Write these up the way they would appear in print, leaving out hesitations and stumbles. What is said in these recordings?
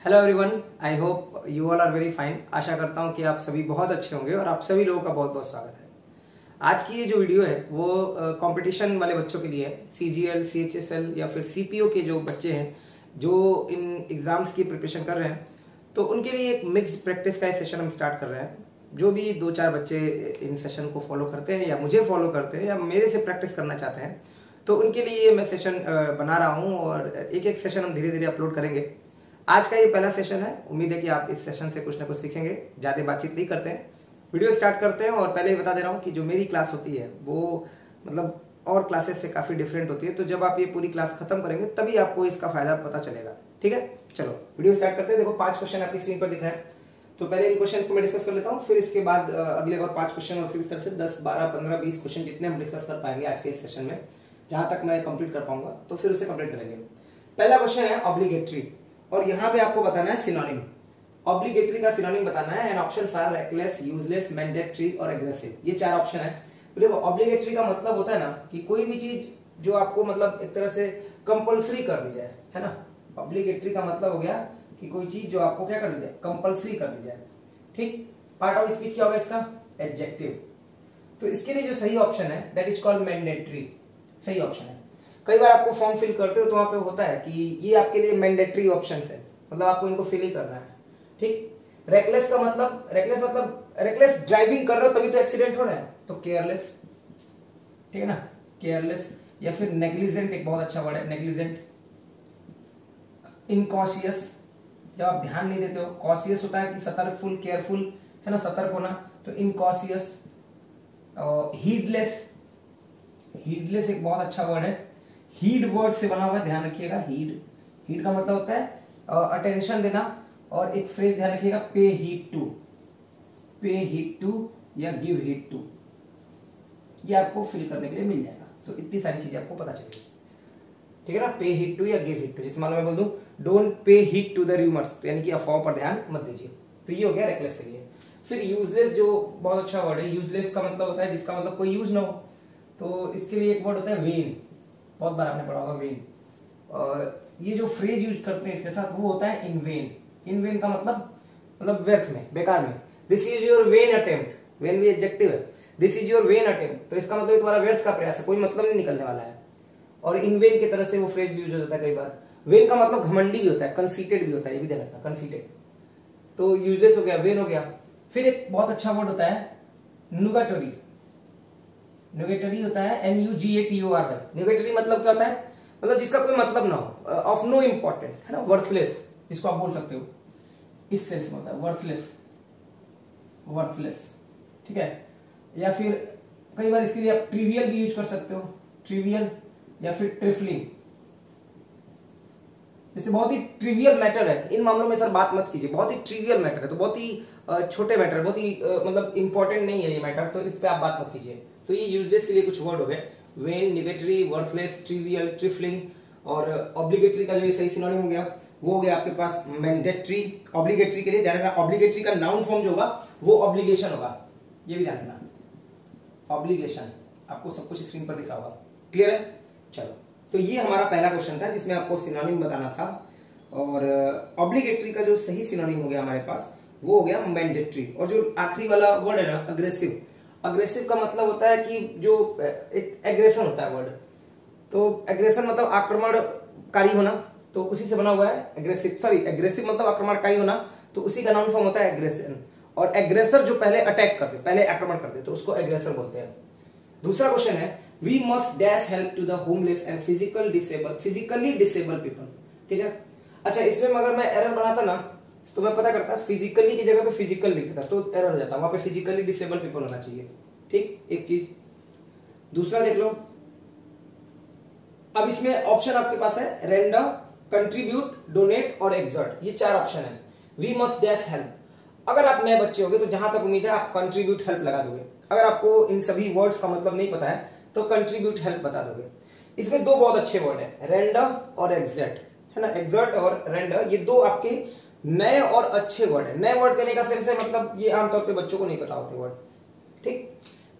Hello everyone, I hope you all are very fine. आशा करता हूँ कि आप सभी बहुत अच्छे होंगे और आप सभी लोगों का बहुत बहुत स्वागत है। आज की ये जो वीडियो है वो कंपटीशन वाले बच्चों के लिए है। CGL, CHSL या फिर CPO के जो बच्चे हैं जो इन एग्जाम्स की प्रिपरेशन कर रहे हैं, तो उनके लिए एक मिक्स्ड प्रैक्टिस का सेशन हम स्टार्ट कर रहे हैं। जो भी 2-4 बच्चे इन सेशन को फॉलो करते हैं या मुझे फॉलो करते हैं या मेरे से प्रैक्टिस करना चाहते हैं, तो उनके लिए मैं सेशन बना रहा हूँ और एक एक सेशन हम धीरे धीरे अपलोड करेंगे। आज का ये पहला सेशन है। उम्मीद है कि आप इस सेशन से कुछ ना कुछ सीखेंगे। ज़्यादा बातचीत नहीं करते हैं, वीडियो स्टार्ट करते हैं। और पहले ही बता दे रहा हूँ कि जो मेरी क्लास होती है वो मतलब और क्लासेस से काफ़ी डिफरेंट होती है। तो जब आप ये पूरी क्लास खत्म करेंगे तभी आपको इसका फायदा पता चलेगा। ठीक है, चलो वीडियो स्टार्ट करते हैं। देखो 5 क्वेश्चन आपकी स्क्रीन पर दिख रहे हैं, तो पहले इन क्वेश्चन को मैं डिस्कस कर लेता हूँ, फिर इसके बाद अगले और 5 क्वेश्चन और फिर इस तरह से 10, 12, 15, 20 क्वेश्चन जितने हम डिस्कस कर पाएंगे आज के इस सेशन में, जहां तक मैं कंप्लीट कर पाऊंगा तो फिर उसे कंप्लीट करेंगे। पहला क्वेश्चन है ऑब्लिगेटरी, और यहाँ पे आपको बताना है सिनोनिम। ऑब्लिगेटरी का सिनोनिम बताना है। And options are reckless, useless, mandatory और एग्रेसिव। ये 4 ऑप्शन है। तो देखो ऑब्लिगेटरी का मतलब होता है ना कि कोई भी चीज जो आपको मतलब एक तरह से कंपल्सरी कर दी जाए, है ना। ऑब्लिगेटरी का मतलब हो गया कि कोई चीज जो आपको क्या कर दी जाए, कंपल्सरी कर दी जाए। ठीक, पार्ट ऑफ स्पीच क्या होगा इसका, एडजेक्टिव। तो इसके लिए जो सही ऑप्शन है दैट इज कॉल्ड मैंडेटरी, सही ऑप्शन है। कई बार आपको फॉर्म फिल करते हो तो वहां पे होता है कि ये आपके लिए मैंडेटरी ऑप्शन है, मतलब आपको इनको फिल ही करना है। ठीक, रेकलेस का मतलब, रेकलेस ड्राइविंग कर रहे हो तभी तो एक्सीडेंट हो रहा है, तो केयरलेस। ठीक है ना, केयरलेस। या फिर नेग्लिजेंट, एक बहुत अच्छा वर्ड है नेग्लिजेंट। इनकॉशियस, जब आप ध्यान नहीं देते हो। कॉशियस होता है कि सतर्कफुल, केयरफुल, है ना, सतर्क होना, तो इनकॉशियस। हीडलेस, हीडलेस एक बहुत अच्छा वर्ड है। हीड वर्ड से बना हुआ है, ध्यान रखिएगा। हीड का मतलब होता है अटेंशन देना। और एक फ्रेज ध्यान रखिएगा, पे हीड टू, पे हीड टू या गिव हीड टू, ये आपको फिल करने के लिए मिल जाएगा। तो इतनी सारी चीजें आपको पता चलेगी। ठीक है ना, पे हीड टू या गिव हीड टू। जिस मान लो मैं बोल दूं don't pay heed to the rumours, तो यानी कि अफवाह पर ध्यान मत दीजिए। तो ये हो गया रेकलेस के लिए। फिर यूजलेस, जो बहुत अच्छा वर्ड है। यूजलेस का मतलब होता है जिसका मतलब कोई यूज ना हो। तो इसके लिए एक वर्ड होता है वेन, बहुत बार आपने पढ़ा होगा वेन। और ये जो फ्रेज यूज करते हैं इसके साथ वो होता है इन वेन। इन वेन का मतलब व्यर्थ में, बेकार में। This is your when attempt, when भी एडजेक्टिव है। This is your when attempt, तो इसका मतलब तुम्हारा व्यर्थ का प्रयास है, कोई मतलब नहीं निकलने वाला है। और इन वेन की तरह से वो फ्रेज भी यूज हो जाता है कई बार। वेन का मतलब घमंडी भी होता है, कंसीटेड भी होता है, ये भी ध्यान रखना, कंसीटेड। तो यूजलेस हो गया, वेन हो गया। फिर एक बहुत अच्छा वर्ड होता है नुगाटोरी। न्यूगेटरी होता है NUGATORY। न्यूगेटरी मतलब क्या होता है, मतलब जिसका कोई मतलब ना हो, ऑफ नो इंपॉर्टेंस, है ना, वर्थलेस, इसको आप बोल सकते हो। इस सेंस में होता है वर्थलेस, वर्थलेस। ठीक है, या फिर कई बार इसके लिए आप ट्रिवियल भी यूज कर सकते हो, ट्रिवियल या फिर ट्रिफलिंग। जैसे बहुत ही ट्रिवियल मैटर है, इन मामलों में सर बात मत कीजिए, बहुत ही ट्रिवियल मैटर है, तो बहुत ही छोटे मैटर, बहुत ही मतलब इंपॉर्टेंट नहीं है ये मैटर, तो इस पे आप बात मत कीजिए। तो ये यूजलेस के लिए कुछ वर्ड हो गए, वेन, निगेटरी, वर्थलेस, ट्रिवियल, ट्रिफलिंग। और ऑब्लिगेटरी का जो सही सिनोनिम हो गया वो हो गया आपके पास मैंडेटरी। ऑब्लिगेटरी के लिए ध्यान रखना, ऑब्लिगेटरी का नाउन फॉर्म जो होगा वो ऑब्लिगेशन होगा, ये भी ध्यान रखना, ऑब्लिगेशन। आपको सब कुछ स्क्रीन पर दिख रहा होगा, क्लियर है। चलो, तो ये हमारा पहला क्वेश्चन था जिसमें आपको सिनोनिम बताना था। और ऑब्लिगेटरी का जो सही सिनोनिम हो गया हमारे पास वो हो गया मैंडेटरी। और जो आखिरी वाला वर्ड है ना, अग्रेसिव। अग्रेसिव का मतलब होता है कि जो एक एग्रेशन होता है वर्ड, तो एग्रेशन मतलब आक्रमणकारी होना, तो उसी से बना हुआ है एग्रेसिव। सॉरी, एग्रेसिव मतलब आक्रमणकारी होना, तो उसी का नाउन फॉर्म होता है एग्रेशन। और एग्रेसर जो पहले अटैक करते, पहले आक्रमण करते, तो उसको एग्रेसर बोलते हैं। दूसरा क्वेश्चन है we must dash help to the homeless and physically disable people. ठीक है, अच्छा इसमें अगर मैं एरर बनाता ना तो मैं पता करता फिजिकली की जगह पे फिजिकल लिखता, तो एरर हो जाता, वहां पे फिजिकली डिसेबल पीपल होना चाहिए। ठीक, एक चीज। दूसरा देख लो, अब इसमें ऑप्शन आपके पास है रेंडम, कंट्रीब्यूट, डोनेट और एक्सर्ट। ये 4 ऑप्शन है। वी मस्ट डैश हेल्प, अगर आप नए बच्चे होगे तो जहां तक उम्मीद है आप कंट्रीब्यूट हेल्प लगा दोगे। अगर आपको इन सभी वर्ड्स का मतलब नहीं पता है तो कंट्रीब्यूट हेल्प बता दोगे। इसमें 2 बहुत अच्छे वर्ड है, रेंडम और एक्सर्ट, है ना। एक्सर्ट और रेंडम, ये 2 आपके नए और अच्छे वर्ड है। नए वर्ड कहने का सेंस है मतलब ये आमतौर पे बच्चों को नहीं पता होते वर्ड। ठीक,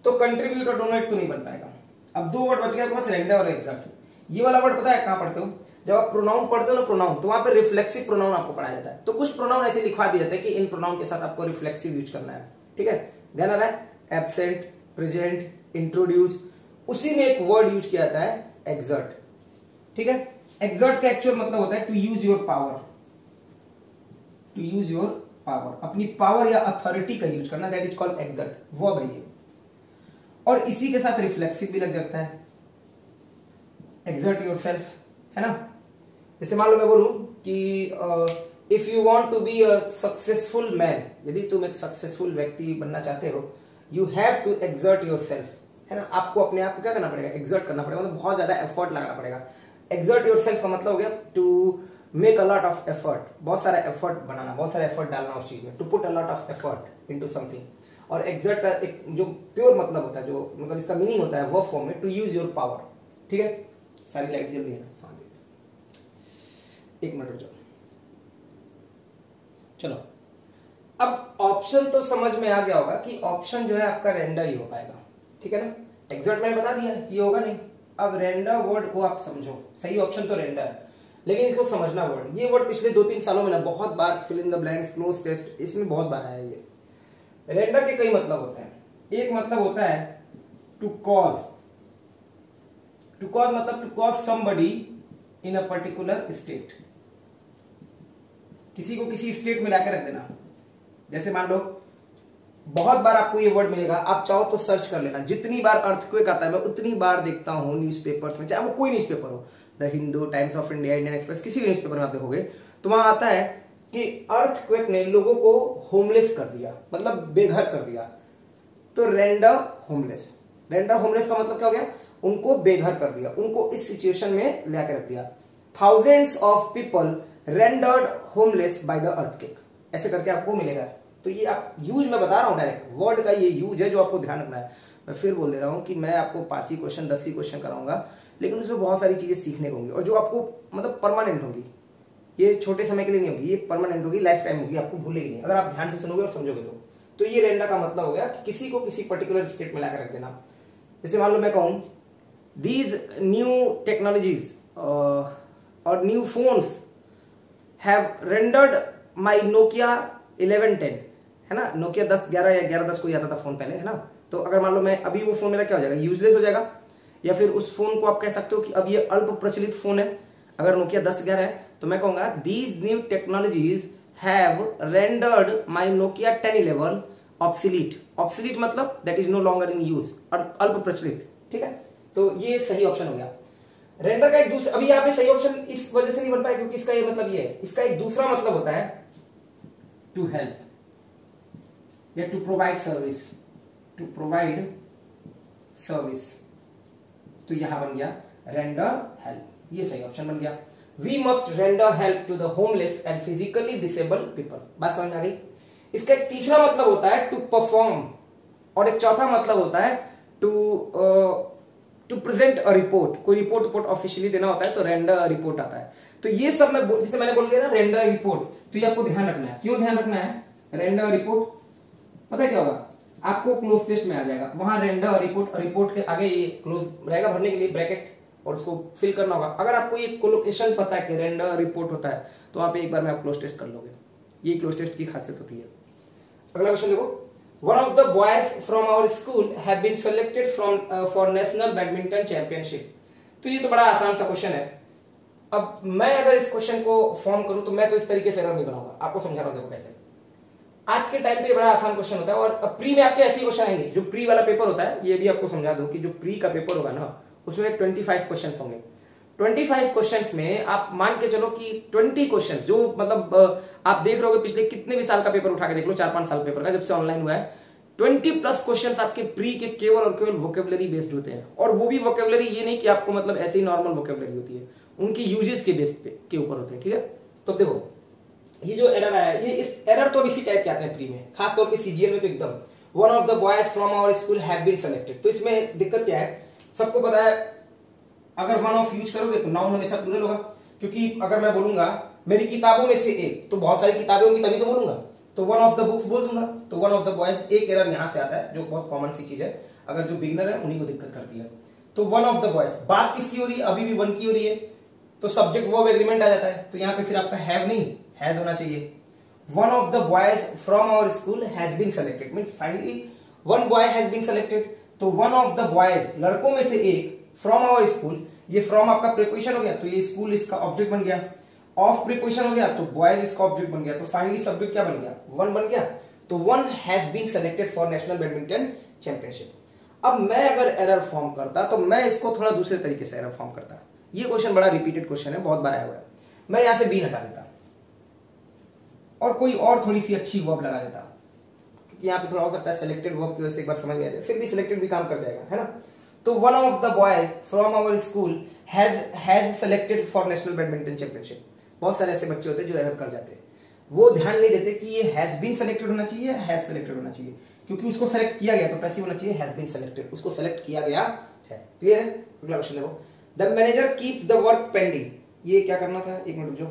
तो कंट्रीब्यूट और डोनेट तो नहीं बन पाएगा। अब 2 वर्ड बच गए आपके पास, रेंडम और एक्सर्ट। ये वाला वर्ड पता है कहां पढ़ते हो, जब आप प्रोनाउन पढ़ते हो ना प्रोनाउन, तो वहां पे रिफ्लेक्सिव प्रोनाउन आपको पढ़ाया जाता है। तो कुछ प्रोनाउन ऐसे लिखवा दिए जाते हैं कि इन प्रोनाउन के साथ आपको रिफ्लेक्सिव यूज करना है, ठीक है। ध्यान आ रहा है, एब्सेंट, प्रेजेंट, इंट्रोड्यूस, उसी में एक वर्ड यूज किया जाता है एक्सर्ट, ठीक है। एक्सर्ट का एक्चुअल मतलब होता है to use your power, to use your power, अपनी पावर या अथॉरिटी का यूज करना, that is called exert, verb है ये। और इसी के साथ रिफ्लेक्सिव भी लग जाता है, एक्सर्ट योरसेल्फ, है ना। जैसे मान लो मैं बोलूं कि if you want to be a successful man, यदि तुम एक सक्सेसफुल व्यक्ति बनना चाहते हो, you have to exert yourself, है ना। आपको अपने आप को क्या करना पड़ेगा, एक्सर्ट करना पड़ेगा, मतलब बहुत ज्यादा एफर्ट लगाना पड़ेगा। एक्सर्ट योरसेल्फ का मतलब हो गया to make a lot of effort, बहुत सारा एफर्ट बनाना, बहुत सारा एफर्ट डालना उस चीज में, to put a lot of effort into something. और एक्सर्ट का एक जो प्योर मतलब होता है, जो मतलब इसका मीनिंग होता है वर्ब फॉर्म में, टू यूज योर पावर, ठीक है। सारी लाइट जल्दी है ना, हाँ एक मिनट रुक जाओ। चलो, अब ऑप्शन तो समझ में आ गया होगा कि ऑप्शन जो है आपका रेंडर ही हो पाएगा, ठीक है ना। एक्सर्ट मैंने बता दिया ये होगा नहीं। अब रेंडर वर्ड को आप समझो, सही ऑप्शन तो रेंडर है, लेकिन इसको समझना वर्ड, ये वर्ड पिछले 2-3 सालों में ना बहुत बार fill in the blanks, cloze test, इसमें बहुत बार आया है ये। रेंडर के कई मतलब होते हैं। एक मतलब होता है टू कॉज, टू कॉज मतलब to cause somebody in a particular state, किसी को किसी स्टेट में लाकर रख देना। जैसे मान लो बहुत बार आपको ये वर्ड मिलेगा, आप चाहो तो सर्च कर लेना, जितनी बार अर्थक्वेक आता है मैं उतनी बार देखता हूं न्यूज़पेपर्स में, चाहे वो कोई न्यूज़पेपर हो, the Hindu, times of India, Indian express, किसी भी न्यूज़पेपर में आप देखोगे तो वहां आता है कि अर्थक्वेक ने लोगों को होमलेस कर दिया, मतलब बेघर कर दिया। तो रेंडर होमलेस, रेंडर होमलेस का मतलब क्या हो गया, उनको बेघर कर दिया, उनको इस सिचुएशन में लाकर रख दिया। Thousands of people rendered homeless by the earthquake, ऐसे करके आपको मिलेगा। तो ये आप यूज मैं बता रहा हूं, डायरेक्ट वर्ड का ये यूज है जो आपको ध्यान रखना है। मैं फिर बोल दे रहा हूं कि मैं आपको 5 ही क्वेश्चन 10 ही क्वेश्चन कराऊंगा, लेकिन उसमें बहुत सारी चीजें सीखने को होंगी और जो आपको मतलब परमानेंट होगी, ये छोटे समय के लिए नहीं होगी, ये परमानेंट होगी, लाइफ टाइम होगी, आपको भूलेगी नहीं अगर आप ध्यान से सुनोगे और समझोगे तो ये रेंडर का मतलब हो गया कि किसी को किसी पर्टिकुलर स्टेट में लाकर रख देना। जैसे मान लो मैं कहूं दीज न्यू टेक्नोलॉजीज और new phones have rendered my Nokia 1110, है ना। नोकिया 1011 या 1110 कोई आता था फोन पहले, है ना। तो अगर मान लो मैं अभी वो फोन मेरा क्या हो जाएगा, यूजलेस हो जाएगा, या फिर उस फोन को आप कह सकते हो कि अब ये अल्प प्रचलित फोन है। अगर नोकिया 1011 है तो मैं कहूंगा these new technologies have rendered my Nokia 1011 obsolete. Obsolete मतलब that is no longer in use, और अल्प प्रचलित, ठीक है। तो ये सही ऑप्शन हो गया। रेंडर का एक दूसरा, अभी यहाँ पे सही ऑप्शन इस वजह से नहीं बन पाया क्योंकि इसका ये मतलब ये है, इसका एक दूसरा मतलब होता है टू हेल्प या to provide service, to provide service. तो यहां बन गया रेंडर हेल्प, ये सही ऑप्शन बन गया। We must render help to the homeless and physically disabled people. बात समझ में आ गई। इसका एक तीसरा मतलब होता है टू परफॉर्म, और एक चौथा मतलब होता है टू प्रेजेंट अ रिपोर्ट। कोई रिपोर्ट ऑफिशियली देना होता है तो रेंडर रिपोर्ट आता है। तो ये सब मैं जैसे मैंने बोल दिया ना रेंडर रिपोर्ट, तो ये आपको ध्यान रखना है। क्यों ध्यान रखना है? रेंडर रिपोर्ट पता है क्या होगा, आपको क्लोज टेस्ट में आ जाएगा, वहां रेंडर रिपोर्ट, रिपोर्ट के आगे ये क्लोज रहेगा भरने के लिए ब्रैकेट, और उसको फिल करना होगा। अगर आपको ये कोलोकेशन पता है कि रेंडर रिपोर्ट होता है तो वहां पे एक बार में आप क्लोज टेस्ट कर लोगे। ये क्लोज टेस्ट की खासियत होती है। अगला क्वेश्चन देखो, one of the boys from our school have been selected for national badminton championship। तो ये तो बड़ा आसान सा क्वेश्चन है। अब मैं अगर इस क्वेश्चन को फॉर्म करूं तो मैं तो इस तरीके से एरर नहीं बनाऊंगा, आपको समझा रहा हूं देखो कैसे। आज के टाइम पे बड़ा आसान क्वेश्चन होता है, और प्री में आपके ऐसे क्वेश्चन आएंगे। जो प्री वाला पेपर होता है, ये भी आपको समझा दूं कि जो प्री का पेपर होगा ना, उसमें 25 क्वेश्चन होंगे। 25 क्वेश्चंस में आप मान के चलो कि 20 क्वेश्चंस, जो मतलब आप देख रहे हो पिछले कितने भी साल का पेपर उठा के देख लो, 4-5 साल पेपर का जब से ऑनलाइन हुआ है, 20+ क्वेश्चंस आपके प्री के केवल और केवल वोकेबलरी बेस्ड होते हैं। और वो भी वोकेबलरी ये नहीं कि आपको मतलब ऐसे ही नॉर्मल वोकेबलरी होती है, उनकी यूजेस के बेस पे के ऊपर होते हैं, ठीक है। तो देखो ये जो एरर आया, ये इस एरर तो इसी टाइप के आते हैं प्री में, खासतौर पे सीजीएल में तो एकदम one of the boys from our school have been selected. तो इसमें दिक्कत क्या है, सबको पता है अगर वन ऑफ यूज करोगे तो नाउन हमेशा प्लूरल होगा, क्योंकि अगर मैं बोलूंगा मेरी किताबों में से एक, तो बहुत सारी किताबें होंगी तभी तो बोलूंगा, तो वन ऑफ द बुक्स बोल दूंगा। तो वन ऑफ द बॉयज, एक एरर यहां से आता है जो बहुत कॉमन सी चीज है, अगर जो बिगिनर है उन्हीं को दिक्कत करती है। तो वन ऑफ द बॉयज, बात किसकी हो रही है, अभी भी वन की हो रही है, तो सब्जेक्ट वर्ब एग्रीमेंट आ जाता है। तो यहाँ पे फिर आपका हैव नहीं, हैज होना चाहिए। One of the boys from our school has been selected, mean finally one boy has been selected. तो वन ऑफ द बॉयज, लड़कों में से एक, फ्रॉम आवर स्कूल, ये फ्रॉम आपका प्रीपोजिशन हो गया, तो ये स्कूल इसका ऑब्जेक्ट बन गया। ऑफ प्रीपोजिशन हो गया तो बॉयज इसका ऑब्जेक्ट बन गया। तो फाइनली सब्जेक्ट क्या बन गया, वन बन गया। तो one has been selected for national badminton championship. अब मैं अगर एरर फॉर्म करता तो मैं इसको थोड़ा दूसरे तरीके से एरर फॉर्म करता। ये क्वेश्चन बड़ा रिपीटेड क्वेश्चन है, बहुत बार आया हुआ है। मैं यहां से बी हटा देता और कोई और थोड़ी सी अच्छी वर्ब लगा देता, क्योंकि यहाँ पे थोड़ा हो सकता है सिलेक्टेड वर्ब की वजह से एक बार समझ में आ जाए, फिर भी सिलेक्टेड भी काम कर जाएगा, है ना। तो one of the boys from our school has selected for national badminton championship. बहुत सारे ऐसे बच्चे होते हैं जो एरर कर जाते हैं, वो ध्यान नहीं देते कि ये हैज बीन सेलेक्टेड होना चाहिए, हैज सेलेक्टेड होना चाहिए, क्योंकि उसको सेलेक्ट किया गया तो पैसिव होना चाहिए, हैज बीन सेलेक्टेड, उसको सेलेक्ट किया गया है। क्लियर है। अगला क्वेश्चन देखो, the manager keeps the work pending. ये क्या करना था, एक मिनट जो,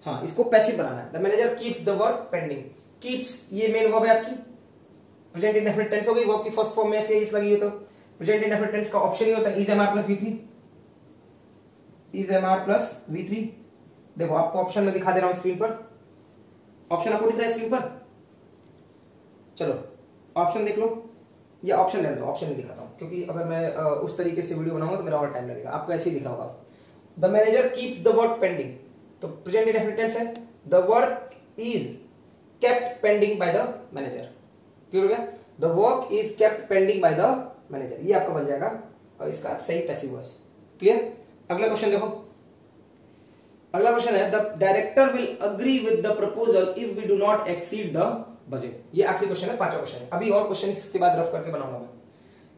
हाँ इसको पैसिव बनाना है। The manager keeps the work pending. Keeps ये मेन वर्ब है आपकी, प्रेजेंट इंडेफिनिट टेंस हो गई, वर्ब की फर्स्ट फॉर्म में से इस लगी है, तो प्रेजेंट इंडेफिनिट टेंस का ऑप्शन ही होता है इज एम आर प्लस वी3, इज एम आर प्लस वी3। देखो आपको ऑप्शन में दिखा दे रहा हूं स्क्रीन पर, ऑप्शन आपको दिख रहा है स्क्रीन पर, चलो ऑप्शन देख लो, ये ऑप्शन रहने दो, ऑप्शन नहीं दिखाता हूं, क्योंकि अगर मैं उस तरीके से वीडियो बनाऊंगा तो मेरा और टाइम लगेगा। आपको ऐसे ही दिख रहा होगा, the manager keeps the work pending, तो प्रेजेंट इंडेफिनिट टेंस है, the work is kept pending by the manager. Clear हो गया, the work is kept pending by the manager, ये आपका बन जाएगा और इसका सही पैसिव वॉइस। क्लियर। अगला क्वेश्चन देखो, अगला क्वेश्चन है the director will agree with the proposal if we do not exceed the budget. ये आखिरी क्वेश्चन है, पांचवा क्वेश्चन है। अभी और क्वेश्चन इसके बाद रफ करके बनाऊंगा मैं।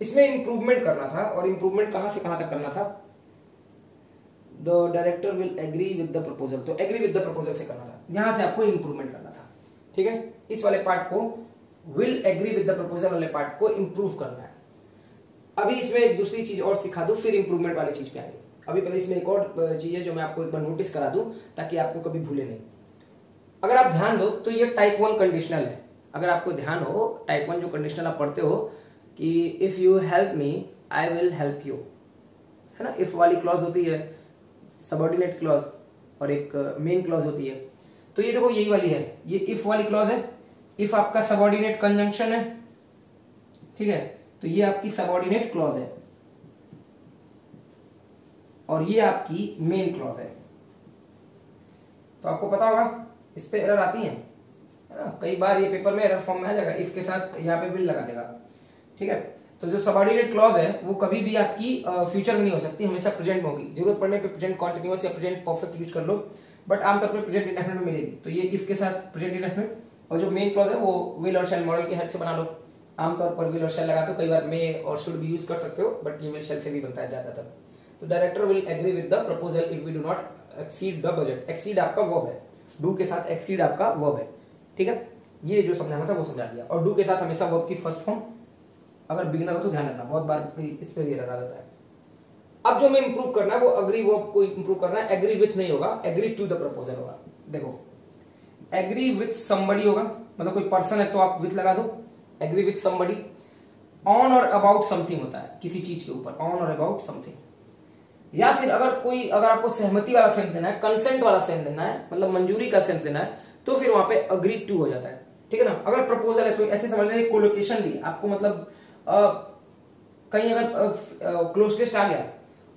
इसमें इंप्रूवमेंट करना था, और इंप्रूवमेंट कहां से कहां तक करना था, the director will agree with the proposal, तो एग्री विद द प्रपोजल से करना था, यहां से आपको इंप्रूवमेंट करना था। ठीक है, इस वाले पार्ट को, will agree with the proposal वाले पार्ट को इंप्रूव करना है। अभी इसमें एक दूसरी चीज और सिखा दूं, फिर इंप्रूवमेंट वाली चीज पे आएंगे। अभी पहले इसमें एक और चीज है जो मैं आपको एक बार नोटिस करा दूं, ताकि आपको कभी भूले नहीं। अगर आप ध्यान दो तो ये टाइप 1 कंडीशनल है। अगर आपको ध्यान हो, टाइप 1 जो कंडीशनल आप पढ़ते हो कि if you help me I will help you, है ना। इफ वाली क्लॉज होती है सबऑर्डिनेट क्लॉज, और एक मेन क्लॉज होती है। तो ये देखो यही वाली है, ये इफ वाली क्लॉज है। इफ आपका सबऑर्डिनेट कंजंक्शन है, ठीक है, तो ये आपकी सबऑर्डिनेट क्लॉज है, और ये आपकी मेन क्लॉज है। तो आपको पता होगा इस पे एरर आती है ना, कई बार ये पेपर में एरर फॉर्म में आ जाएगा, इफ के साथ यहाँ पे विल लगा देगा। ठीक है, तो जो सबऑर्डिनेट क्लॉज है वो कभी भी आपकी फ्यूचर में नहीं हो सकती, हमेशा प्रेजेंट में होगी। जरूरत पड़ने पे प्रेजेंट कॉन्टिन्यूअस या प्रेजेंट परफेक्ट यूज कर लो, बट आमतौर पर प्रेजेंट इंडेफिनिट में मिलेगी। तो ये इफ के साथ प्रेजेंट इंडेफिनिट, और जो मेन क्लॉज है वो विल और शैल मॉडल की हेल्प से बना लो। आमतौर पर विल और शैल लगाते हो, कई बार मे और शुड भी यूज कर सकते हो, बट ये विल शैल से भी बनता है ज्यादातर। तो director will agree with the proposal if we do not exceed the budget. Exceed आपका वर्ब है, डू के साथ एक्सीड आपका वर्ब है। ठीक है, ये जो समझाना था वो समझा दिया। और डू के साथ हमेशा वर्ब की फर्स्ट फॉर्म, अगर बिगिनर हो तो ध्यान रखना, बहुत बार इस पे भी एरर आ जाता है। अब जो मैं इंप्रूव करना है वो अग्री वर्ब को इंप्रूव करना है, एग्री विथ नहीं होगा, एग्री टू द प्रपोजल होगा। देखो एग्री विथ समबडी होगा, मतलब कोई पर्सन है तो आप विथ लगा दो, एग्री विथ समबडी। ऑन और अबाउट समथिंग होता है किसी चीज के ऊपर, ऑन और अबाउट समथिंग। या फिर अगर आपको सहमति वाला सेंस देना है, कंसेंट वाला सेंस देना है, मतलब मंजूरी का सेंस देना है, तो फिर वहां पे अग्री टू हो जाता है। ठीक है ना। अगर प्रपोजल है तो ऐसे समझ लें कोलोकेशन भी आपको, मतलब कहीं अगर क्लोज टेस्ट आ गया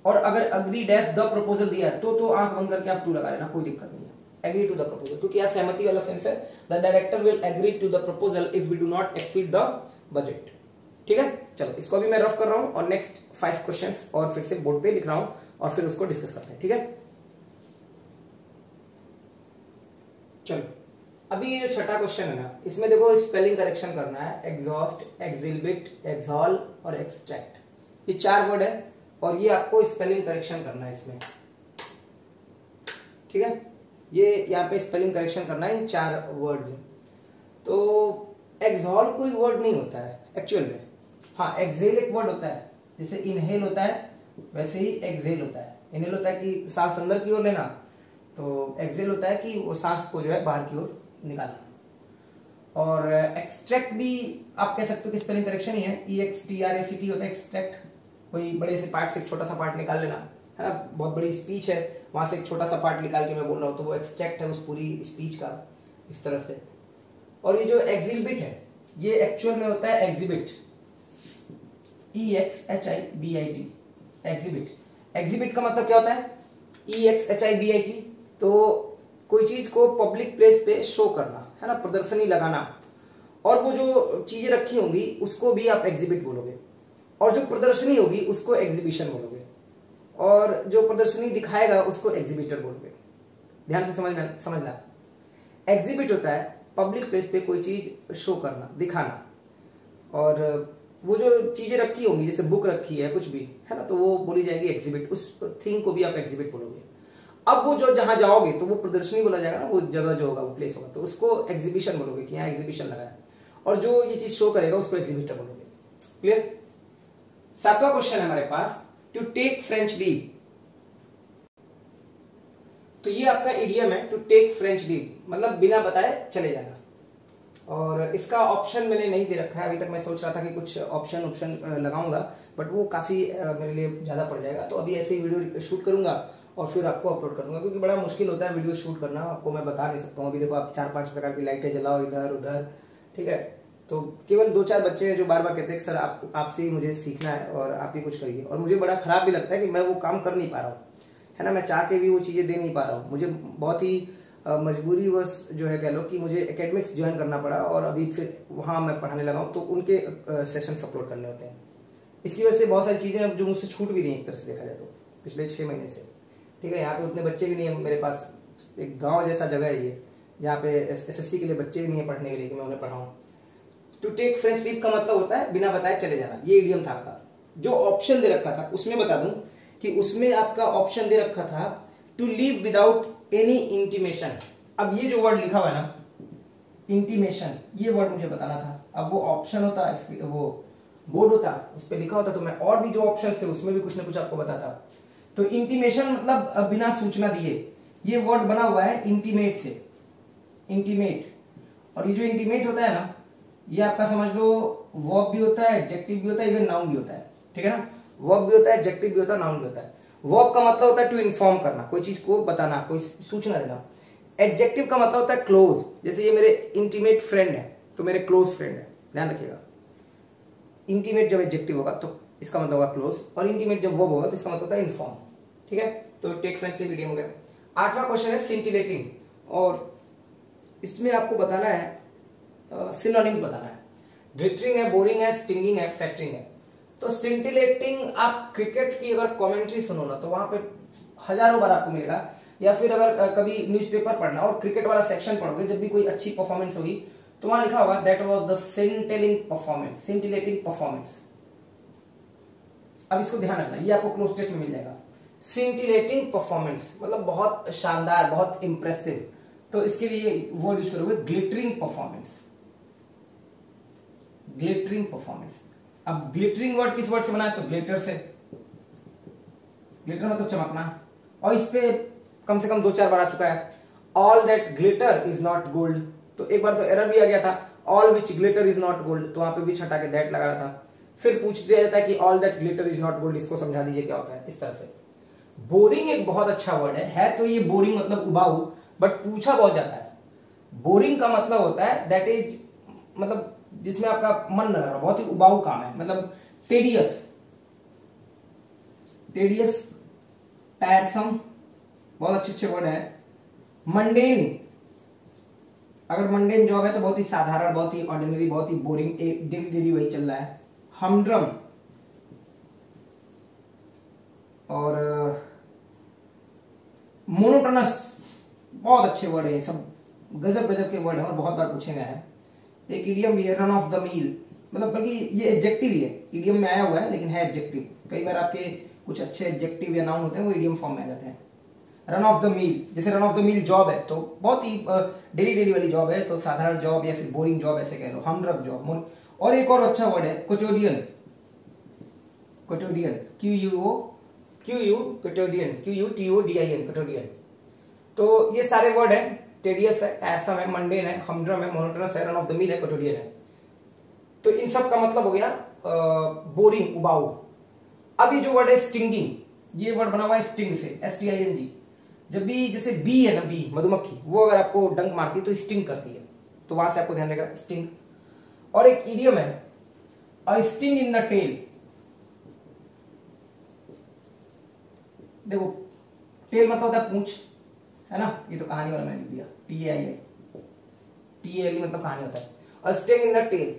और अगर अग्री डैश द प्रपोजल दिया है तो आंख बंद करके आप टू लगा लेना, कोई दिक्कत नहीं है। एग्री टू द प्रपोजल, क्योंकि यह सहमति वाला सेंस है। The director will agree to the proposal if we do not exceed the budget. ठीक है, चलो इसको भी मैं रफ कर रहा हूं और नेक्स्ट 5 क्वेश्चंस और फिर से बोर्ड पे लिख रहा हूं और फिर उसको डिस्कस करते हैं। ठीक है, चलो अभी ये जो छठा क्वेश्चन है ना, इसमें देखो स्पेलिंग करेक्शन करना है। एग्जॉस्ट, एक्सिलबिट, एक्सॉल और एक्सट्रैक्ट, ये 4 वर्ड है और ये आपको स्पेलिंग करेक्शन करना है इसमें। ठीक है, ये यहाँ पे स्पेलिंग करेक्शन करना है इन 4 वर्ड में। तो एक्सॉल कोई वर्ड नहीं होता है एक्चुअल में। हाँ, एक्सेल एक वर्ड होता है, जैसे इनहेल होता है वैसे ही एक्सेल होता है। इनहेल होता है कि सांस अंदर की ओर लेना, तो एक्सेल होता है कि वो सांस को जो है बाहर की ओर निकालना। और एक्सट्रैक्ट भी आप कह सकते हो कि स्पेलिंग करेक्शन ही है, EXTRACT होता है एक्सट्रैक्ट। कोई बड़े से पार्ट से एक छोटा सा पार्ट निकाल लेना, है ना, बहुत बड़ी स्पीच है, वहां से एक छोटा सा पार्ट निकाल के मैं बोल रहा हूँ, तो वो एक्सट्रैक्ट है उस पूरी स्पीच का, इस तरह से। और ये जो एग्जिबिट है, ये एक्चुअल में होता है एग्जिबिट, EXHIBIT, एग्जिबिट। एग्जिबिट का मतलब क्या होता है, EXHIBIT, तो कोई चीज को पब्लिक प्लेस पे शो करना, है ना, प्रदर्शनी लगाना, और वो जो चीजें रखी होंगी उसको भी आप एग्जिबिट बोलोगे, और जो प्रदर्शनी होगी उसको एग्जीबिशन बोलोगे, और जो प्रदर्शनी दिखाएगा उसको एग्जीबिटर बोलोगे। ध्यान से समझना। एग्जिबिट होता है पब्लिक प्लेस पे कोई चीज शो करना, दिखाना, और वो जो चीजें रखी होंगी, जैसे बुक रखी है, कुछ भी है ना, तो वो बोली जाएगी एग्जिबिट, उस थिंग को भी आप एग्जिबिट बोलोगे। अब वो जो जहां जाओगे तो वो प्रदर्शनी बोला जाएगा ना, वो जगह जो होगा, वो प्लेस होगा, तो उसको एग्जीबिशन बोलोगे कि यहाँ एग्जीबिशन लगा है, और जो ये चीज शो करेगा उसको एग्जीबिटर बोलोगे। क्लियर। 7वां क्वेश्चन है हमारे पास, टू टेक फ्रेंच लीव। तो ये आपका इडियम है, टू टेक फ्रेंच लीव, मतलब बिना बताए चले जाना। और इसका ऑप्शन मैंने नहीं दे रखा है अभी तक। मैं सोच रहा था कि कुछ ऑप्शन लगाऊंगा, बट वो काफी मेरे लिए ज्यादा पड़ जाएगा, तो अभी ऐसे ही वीडियो शूट करूंगा और फिर आपको अपलोड कर दूंगा, क्योंकि बड़ा मुश्किल होता है वीडियो शूट करना, आपको मैं बता नहीं सकता हूँ। अभी देखो, आप 4-5 प्रकार की लाइटें जलाओ इधर उधर, ठीक है, तो केवल 2-4 बच्चे हैं जो बार बार कहते हैं सर आपसे ही मुझे सीखना है और आप ही कुछ करिए, और मुझे बड़ा खराब भी लगता है कि मैं वो काम कर नहीं पा रहा हूँ, है ना, मैं चाह के भी वो चीजें दे नहीं पा रहा हूँ। मुझे बहुत ही मजबूरी वश जो है, कह लो कि मुझे एकेडमिक्स ज्वाइन करना पड़ा, और अभी फिर वहां मैं पढ़ाने लगा हूँ, तो उनके सेशन अपलोड करने होते हैं। इसकी वजह से बहुत सारी चीजें जो मुझसे छूट भी रही, एक तरह से देखा जाए तो, पिछले 6 महीने से, ठीक है। यहाँ पे उतने बच्चे भी नहीं है मेरे पास, एक गाँव जैसा जगह है ये, जहाँ पे SSC के लिए बच्चे भी नहीं है पढ़ने के लिए कि मैं उन्हें पढ़ाऊँ। टू टेक फ्रेंच लीव का मतलब होता है बिना बताए चले जाना, ये इडियम था आपका। जो ऑप्शन दे रखा था उसमें बता दूं कि उसमें आपका ऑप्शन दे रखा था to leave without any intimation. अब ये जो वर्ड लिखा हुआ है ना, इंटीमेशन, ये वर्ड मुझे बताना था। अब वो ऑप्शन होता, वो बोर्ड होता, उस पर लिखा होता, तो मैं और भी जो ऑप्शन थे उसमें भी कुछ ना कुछ आपको बताता। तो इंटीमेशन मतलब बिना सूचना दिए, ये वर्ड बना हुआ है इंटीमेट से, इंटीमेट। और ये जो इंटीमेट होता है ना, ये आपका समझ लो वर्ब भी होता है, एडजेक्टिव भी होता है, इवन नाउन भी होता है, ठीक है ना। वर्ब भी होता है, एडजेक्टिव भी होता है, नाउन भी होता है। वर्ब का मतलब होता है टू इन्फॉर्म करना, कोई चीज को बताना, कोई सूचना देना। एडजेक्टिव का मतलब होता है क्लोज, जैसे ये मेरे इंटीमेट फ्रेंड है तो मेरे क्लोज फ्रेंड है, ध्यान रखिएगा। इंटीमेट जब एडजेक्टिव होगा तो इसका मतलब होगा क्लोज, और इंटीमेट जब वर्ब होगा तो इसका मतलब होता है इन्फॉर्म, ठीक है। तो टेक फ्रेंच लीव इडियम हो गया। 8वां क्वेश्चन है सिंटिलेटिंग, और इसमें आपको बताना है सिनोनिम बताना है। ग्लिटरिंग है, बोरिंग है, स्टिंगिंग है, फैक्टरिंग है। तो सिंटिलेटिंग, आप क्रिकेट की अगर कमेंट्री सुनो ना तो वहां पे हजारों बार आपको मिलेगा, या फिर अगर कभी न्यूज़पेपर पढ़ना और क्रिकेट वाला सेक्शन पढ़ोगे, जब भी कोई अच्छी परफॉर्मेंस होगी तो वहां लिखा होगा that was the scintillating performance, scintillating performance. अब इसको ध्यान रखना, ये आपको क्लोज टेस्ट में मिल जाएगा। सिंटिलेटिंग परफॉर्मेंस मतलब बहुत शानदार, बहुत इंप्रेसिव, तो इसके लिए वर्ड यूज करोगे ग्लिटरिंग परफॉर्मेंस, ग्लिटरिंग परफॉर्मेंस। अब ग्लिटरिंग वर्ड किस वर्ड से बना है, तो ग्लिटर से। ग्लिटर मतलब चमकना, और इस पे कम से कम 2-4 बार आ चुका है। All that glitter is not gold, तो एक बार तो एरर भी आ गया था, all which glitter is not gold, तो वहां पे भी हटा के दैट लगा रहा था। फिर पूछ दिया जाता है कि all that glitter is not gold, इसको समझा दीजिए क्या होता है, इस तरह से। बोरिंग एक बहुत अच्छा वर्ड है तो ये बोरिंग मतलब उबाऊ, बट पूछा बहुत जाता है। बोरिंग का मतलब होता है दैट इज, मतलब जिसमें आपका मन न लग रहा, बहुत ही उबाऊ काम है, मतलब टेडियस, टेडियस, टायरसम, बहुत अच्छे वर्ड है। मंडेन, अगर मंडेन जॉब है तो बहुत ही साधारण, बहुत ही ऑर्डिनरी, बहुत ही बोरिंग, डेली वही चल रहा है। हमड्रम, और मोनोटोनस, बहुत अच्छे वर्ड है, सब गजब गजब के वर्ड है और बहुत बार पूछे गए हैं। एक इडियम भी है रन ऑफ द मील, मतलब बल्कि ये एडजेक्टिव ही है, इडियम में आया हुआ है लेकिन है एडजेक्टिव। कई बार आपके कुछ अच्छे एडजेक्टिव या नाउन होते हैं वो इडियम फॉर्म में आ जाते हैं। रन ऑफ द मील, जैसे run of the mill job है तो बहुत ही डेली वाली जॉब है, तो साधारण जॉब या फिर बोरिंग जॉब ऐसे कह लो, हमड्रम जॉब। और एक और अच्छा वर्ड है कोटोडियन, कोटोडियन, कोटोडियन, QUTODIN, कोटोडियन। तो ये सारे वर्ड है, टेडियस है, टायरसम है, मंडेन है, हमड्रम है, मोनोटोनस है, रन ऑफ द मील है, कोटोडियन है। तो इन सब का मतलब हो गया बोरिंग, उबाऊ। अब ये जो वर्ड है स्टिंगिंग, ये वर्ड बना हुआ है स्टिंग से, STING। जब भी जैसे बी है ना, बी मधुमक्खी, वो अगर आपको डंक मारती है तो स्टिंग करती है, तो वहां से आपको ध्यान रहेगा स्टिंग। और एक इडियम है अ स्टिंग इन द टेल। देखो टेल मतलब होता है पूंछ, है ना, ये तो कहानी वाला मैंने लिख दिया, TAL मतलब कहानी होता है। अ स्टिंग इन द टेल,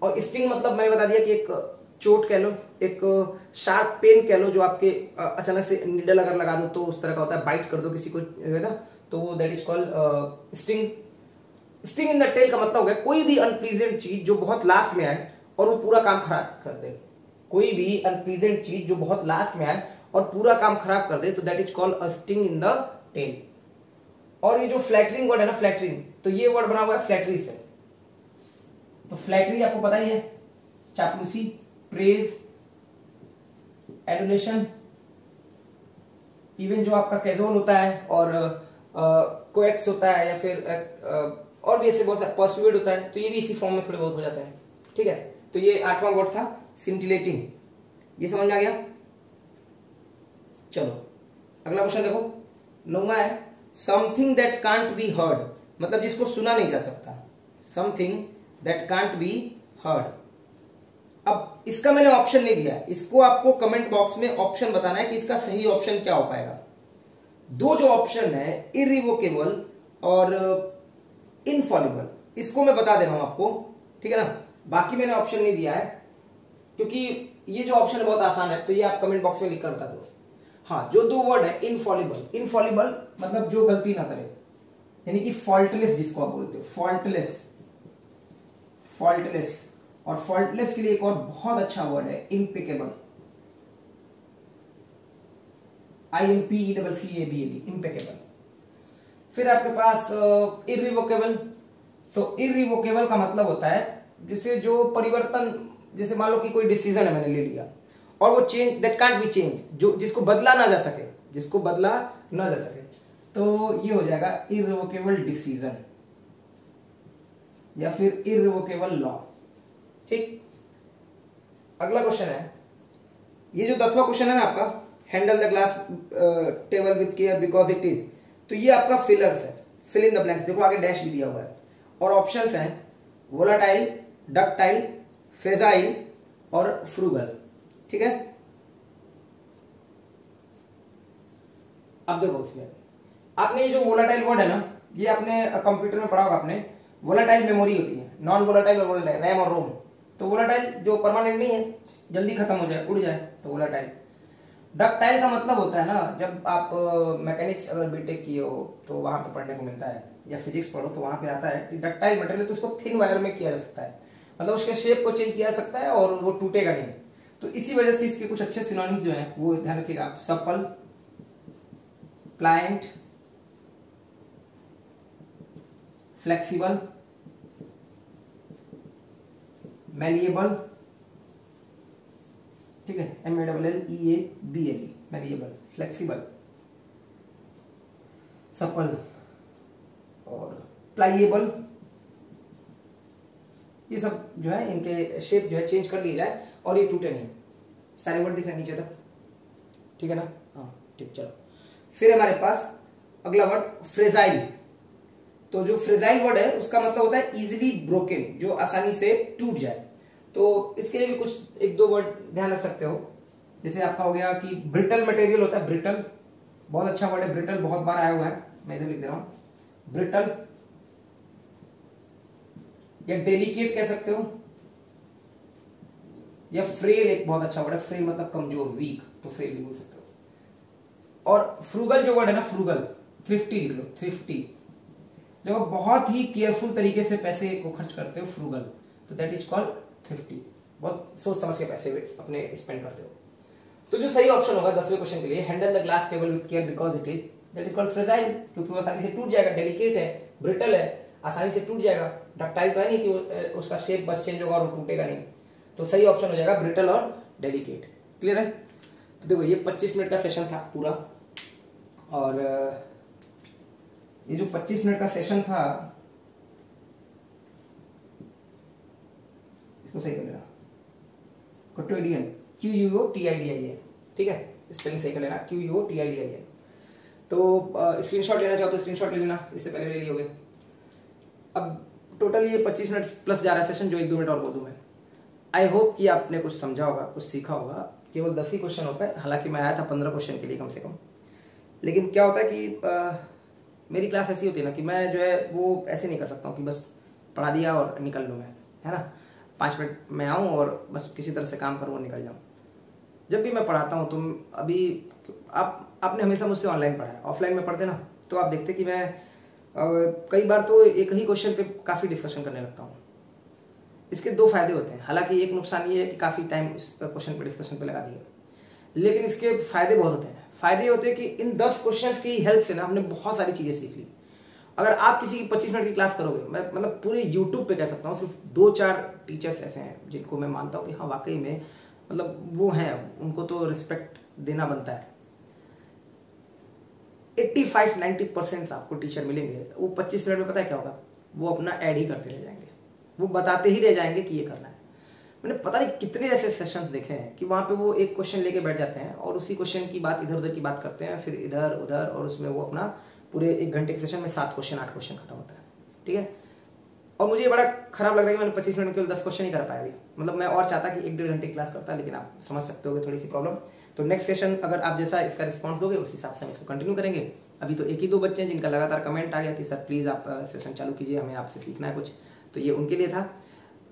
और स्टिंग मतलब मैंने बता दिया कि एक चोट कह लो, एक शार्प पेन कह लो, जो आपके अचानक से निडल अगर लगा दो तो उस तरह का होता है, बाइट कर दो किसी को, है ना, तो that is called sting. Sting in the tail का मतलब हो गया कोई भी अनप्लीजेंट चीज जो बहुत लास्ट में आए और वो पूरा काम खराब कर दे। कोई भी अनप्लीजेंट चीज जो बहुत लास्ट में आए और पूरा काम खराब कर दे, तो that is called a sting in the tail. और ये जो फ्लैटरिंग वर्ड है ना, फ्लैटरिंग, तो ये वर्ड बना हुआ है फ्लैटरी से। तो फ्लैटरी आपको पता ही है, चापलूसी, प्रेज, एडुलेशन, इवन जो आपका कैजुअल होता है और कोएक्स होता है, या फिर और भी ऐसे बहुत सारे पर्सुएड होता है, तो ये भी इसी फॉर्म में थोड़े बहुत हो जाते हैं। ठीक है, तो ये 8वां वर्ड था सिंटिलेटिंग, ये समझ में आ गया। चलो अगला क्वेश्चन देखो, 9वां है something that can't be heard, मतलब जिसको सुना नहीं जा सकता, something that can't be heard. अब इसका मैंने ऑप्शन नहीं दिया, इसको आपको कमेंट बॉक्स में ऑप्शन बताना है कि इसका सही ऑप्शन क्या हो पाएगा। दो जो ऑप्शन है, इरिवोकेबल और इनफॉलिबल, इसको मैं बता दे रहा हूं आपको, ठीक है ना। बाकी मैंने ऑप्शन नहीं दिया है क्योंकि ये जो ऑप्शन है बहुत आसान है, तो ये आप कमेंट बॉक्स में लिखकर बता दो। हाँ, जो दो वर्ड है इनफॉलिबल, इनफॉलिबल मतलब जो गलती ना करे, यानी कि फॉल्टलेस जिसको आप बोलते हो, फॉल्टलेस, फॉल्टलेस। और फॉल्टलेस के लिए एक और बहुत अच्छा वर्ड है इम्पेकेबल, IMPECCABLE, इम्पेकेबल। फिर आपके पास इरिवोकेबल, तो इरिवोकेबल का मतलब होता है जिसे जो परिवर्तन, जैसे मान लो कि कोई डिसीजन है मैंने ले लिया और वो change, that can't be change, जो जिसको बदला ना जा सके, जिसको बदला ना जा सके, तो ये हो जाएगा इरिवोकेबल डिसीजन या फिर इरिवोकेबल लॉ। ठीक, अगला क्वेश्चन है, ये जो 10वां क्वेश्चन है ना आपका, handle the glass table with care because it is, तो ये आपका फिलर्स है, फिल इन द ब्लैंक्स। देखो आगे डैश भी दिया हुआ है, और ऑप्शंस हैं वोलाटाइल, डक्टाइल, फ्रेजाइल और फ्रूगल। ठीक है, अब देखो उसमें आपने ये जो वोलाटाइल वर्ड है ना, ये आपने कंप्यूटर में पढ़ा होगा आपने, वोलाटाइल मेमोरी होती है, नॉन वोलाटाइल और वोलाटाइल, रैम और रोम। तो वोलाटाइल जो परमानेंट नहीं है, जल्दी खत्म हो जाए, उड़ जाए, तो वोलाटाइल। डक्टाइल का मतलब होता है ना, जब आप मैकेनिक्स अगर बीटेक किए हो तो वहां पे पढ़ने को मिलता है, या फिजिक्स पढ़ो तो वहां पे आता है कि डक्टाइल मटेरियल, तो उसको थिन वायर में किया जा सकता है, मतलब उसके शेप को चेंज किया जा सकता है और वो टूटेगा नहीं। तो इसी वजह से इसके कुछ अच्छे सिनोनिम्स जो हैं वो ध्यान रखिएगा आप, सपल, प्लायंट, फ्लेक्सिबल, मैलिएबल, ठीक है, MALLEABLE, मैलिएबल, फ्लेक्सिबल, सपल और प्लाइएबल, ये सब जो है इनके शेप जो है चेंज कर लिया जाए और ये टूटे नहीं। सारे वर्ड दिख रहे नीचे तक, ठीक है ना। हाँ ठीक, चलो फिर हमारे पास अगला वर्ड फ्रेजाइल। तो जो फ्रेजाइल वर्ड है उसका मतलब होता है इजीली ब्रोकन, जो आसानी से टूट जाए। तो इसके लिए भी कुछ एक दो वर्ड ध्यान रख सकते हो, जैसे आपका हो गया कि ब्रिटल मटेरियल होता है, ब्रिटल, बहुत अच्छा वर्ड है ब्रिटल, बहुत बार आया हुआ है, मैं इधर लिख दे रहा हूं ब्रिटल। या डेलिकेट कह सकते हो, या फ्रेल एक बहुत अच्छा वर्ड है, फ्रेल मतलब कमजोर, वीक, तो फ्रेल भी बोल सकते हो। और फ्रूगल जो वर्ड है ना, फ्रूगल, थ्रिफ्टी लिख लो, थ्रिफ्टी, जब आप बहुत ही केयरफुल तरीके से पैसे को खर्च करते हो, फ्रूगल, तो दैट इज कॉल्ड थ्रिफ्टी, बहुत सोच समझ के पैसे अपने स्पेंड करते हो। तो जो सही ऑप्शन होगा 10वें क्वेश्चन के लिए, handle the glass table with care because it is, that is called fragile, क्योंकि वो आसानी से टूट जाएगा, डेलिकेट है, ब्रिटल है, आसानी से टूट जाएगा। डक्टाइल तो है नहीं कि उसका शेप बस चेंज होगा और वो टूटेगा नहीं। तो सही ऑप्शन हो जाएगा ब्रिटल और डेलिकेट। क्लियर है। तो देखो ये 25 मिनट का सेशन था पूरा, और ये जो 25 मिनट का सेशन था इसको सही कर लेना, क्यूटिडियन, QUOTIDIAN, ठीक है, स्पेलिंग सही कर लेना, QUOTIDIN। तो स्क्रीनशॉट लेना चाहो तो स्क्रीनशॉट ले लेना, इससे पहले ले लियोगे। अब टोटल ये 25 मिनट प्लस जा रहा है सेशन, जो 1-2 मिनट और बोल दूं मैं। आई होप कि आपने कुछ समझा होगा, कुछ सीखा होगा। केवल 10 ही क्वेश्चन हो पाए, हालांकि मैं आया था 15 क्वेश्चन के लिए कम से कम। लेकिन क्या होता है कि मेरी क्लास ऐसी होती है ना कि मैं जो है वो ऐसे नहीं कर सकता हूँ कि बस पढ़ा दिया और निकल लूँ मैं, है ना। 5 मिनट में आऊँ और बस किसी तरह से काम करूँ और निकल जाऊँ। जब भी मैं पढ़ाता हूँ तो अभी आपने हमेशा मुझसे ऑनलाइन पढ़ा है, ऑफलाइन में पढ़ते ना तो आप देखते कि मैं कई बार तो एक ही क्वेश्चन पे काफ़ी डिस्कशन करने लगता हूँ। इसके 2 फायदे होते हैं, हालांकि एक नुकसान ये है कि काफ़ी टाइम इस क्वेश्चन पे डिस्कशन पे लगा दिया, लेकिन इसके फायदे बहुत होते हैं। फायदे होते हैं कि इन 10 क्वेश्चन की हेल्प से ना हमने बहुत सारी चीज़ें सीख ली। अगर आप किसी की 25 मिनट की क्लास करोगे, मैं मतलब पूरे यूट्यूब पे कह सकता हूँ सिर्फ 2-4 टीचर्स ऐसे हैं जिनको मैं मानता हूँ कि हाँ वाकई में मतलब वो हैं, उनको तो रिस्पेक्ट देना बनता है। 85-90% आपको टीचर मिलेंगे, वो 25 मिनट में पता है क्या होगा, वो अपना ऐड ही करते रह जाएंगे, वो बताते ही रह जाएंगे कि ये करना है। मैंने पता नहीं कितने ऐसे सेशंस देखे हैं कि वहाँ पे वो एक क्वेश्चन लेके बैठ जाते हैं और उसी क्वेश्चन की बात इधर उधर की बात करते हैं, फिर इधर उधर, और उसमें वो अपना पूरे 1 घंटे के सेशन में 7 क्वेश्चन 8 क्वेश्चन खत्म होता है। ठीक है, और मुझे बड़ा खराब लग रहा है कि मैंने 25 मिनट में 10 क्वेश्चन ही कर पाया अभी। मतलब मैं और चाहता कि 1-1.5 घंटे की क्लास करता, लेकिन आप समझ सकते हो थोड़ी सी प्रॉब्लम। तो नेक्स्ट सेशन अगर आप जैसा इसका रिस्पॉन्स दोगे उस हिसाब से हम इसको कंटिन्यू करेंगे। अभी तो 1 ही 2 बच्चे हैं जिनका लगातार कमेंट आ गया कि सर प्लीज़ आप सेशन चालू कीजिए, हमें आपसे सीखना है कुछ, तो ये उनके लिए था।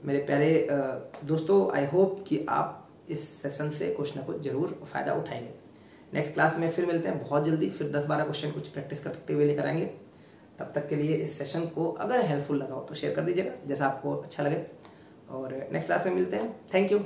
मेरे प्यारे दोस्तों, आई होप कि आप इस सेशन से कुछ ना कुछ जरूर फ़ायदा उठाएंगे। नेक्स्ट क्लास में फिर मिलते हैं बहुत जल्दी, फिर 10-12 क्वेश्चन कुछ प्रैक्टिस करते हुए लेकर आएंगे। तब तक के लिए इस सेशन को अगर हेल्पफुल लगा हो तो शेयर कर दीजिएगा जैसा आपको अच्छा लगे, और नेक्स्ट क्लास में मिलते हैं। Thank you.